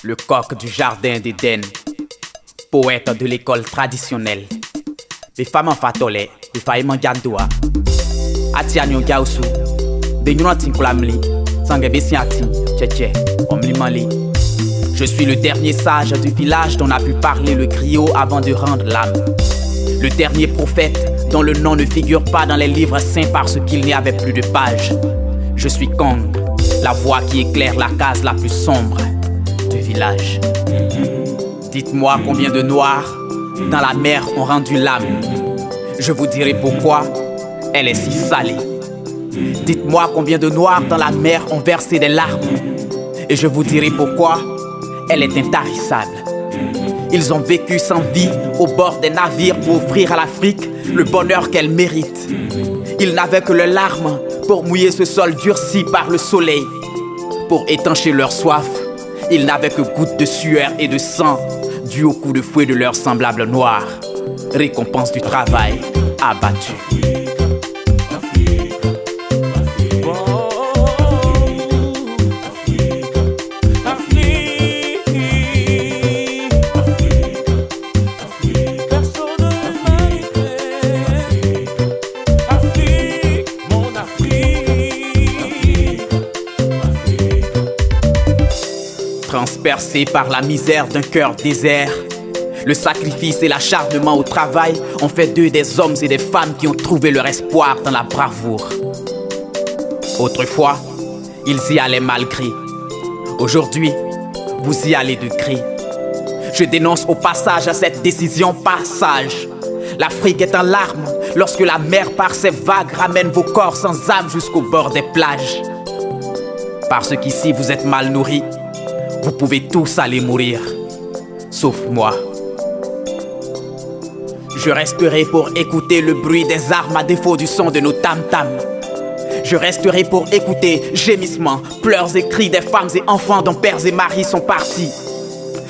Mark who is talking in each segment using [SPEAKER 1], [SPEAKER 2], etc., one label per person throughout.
[SPEAKER 1] le coq du jardin d'Éden, poète de l'école traditionnelle. Les femmes en fatole, les femmes en gandoua. Atianyo gausu, de nyunatin kulamli, sangue siati, tchétché, omlimali. Je suis le dernier sage du village dont a pu parler le griot avant de rendre l'âme. Le dernier prophète dont le nom ne figure pas dans les livres saints parce qu'il n'y avait plus de pages. Je suis Kong, la voix qui éclaire la case la plus sombre du village. Dites-moi combien de noirs dans la mer ont rendu l'âme. Je vous dirai pourquoi elle est si salée. Dites-moi combien de noirs dans la mer ont versé des larmes. Et je vous dirai pourquoi elle est intarissable. Ils ont vécu sans vie au bord des navires pour offrir à l'Afrique le bonheur qu'elle mérite. Ils n'avaient que leurs larmes pour mouiller ce sol durci par le soleil. Pour étancher leur soif, ils n'avaient que gouttes de sueur et de sang dues au coup de fouet de leurs semblables noirs. Récompense du travail abattu. Transpercés par la misère d'un cœur désert, le sacrifice et l'acharnement au travail ont fait d'eux des hommes et des femmes qui ont trouvé leur espoir dans la bravoure. Autrefois, ils y allaient malgré. Aujourd'hui, vous y allez de gré. Je dénonce au passage à cette décision pas sage. L'Afrique est en larmes lorsque la mer par ses vagues ramène vos corps sans âme jusqu'au bord des plages. Parce qu'ici vous êtes mal nourris, vous pouvez tous aller mourir, sauf moi. Je resterai pour écouter le bruit des armes à défaut du son de nos tam-tams. Je resterai pour écouter gémissements, pleurs et cris des femmes et enfants dont pères et maris sont partis.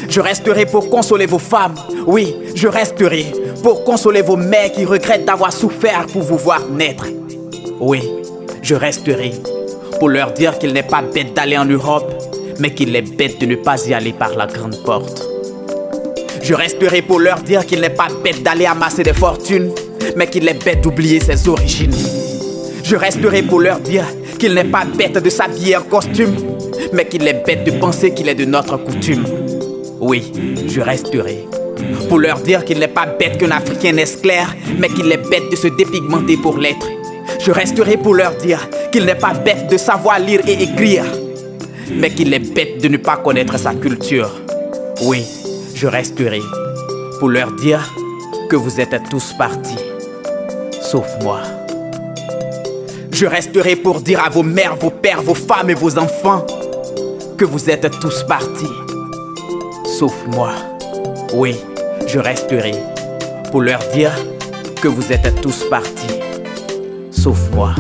[SPEAKER 1] Je resterai pour consoler vos femmes, oui, je resterai pour consoler vos mères qui regrettent d'avoir souffert pour vous voir naître. Oui, je resterai pour leur dire qu'il n'est pas bête d'aller en Europe, mais qu'il est bête de ne pas y aller par la grande porte. Je resterai pour leur dire qu'il n'est pas bête d'aller amasser des fortunes, mais qu'il est bête d'oublier ses origines. Je resterai pour leur dire qu'il n'est pas bête de s'habiller en costume, mais qu'il est bête de penser qu'il est de notre coutume. Oui, je resterai pour leur dire qu'il n'est pas bête qu'un Africain naisse clair, mais qu'il est bête de se dépigmenter pour l'être. Je resterai pour leur dire qu'il n'est pas bête de savoir lire et écrire, mais qu'il est bête de ne pas connaître sa culture. Oui, je resterai pour leur dire que vous êtes tous partis, sauf moi. Je resterai pour dire à vos mères, vos pères, vos femmes et vos enfants que vous êtes tous partis, sauf moi. Oui, je resterai pour leur dire que vous êtes tous partis, sauf moi.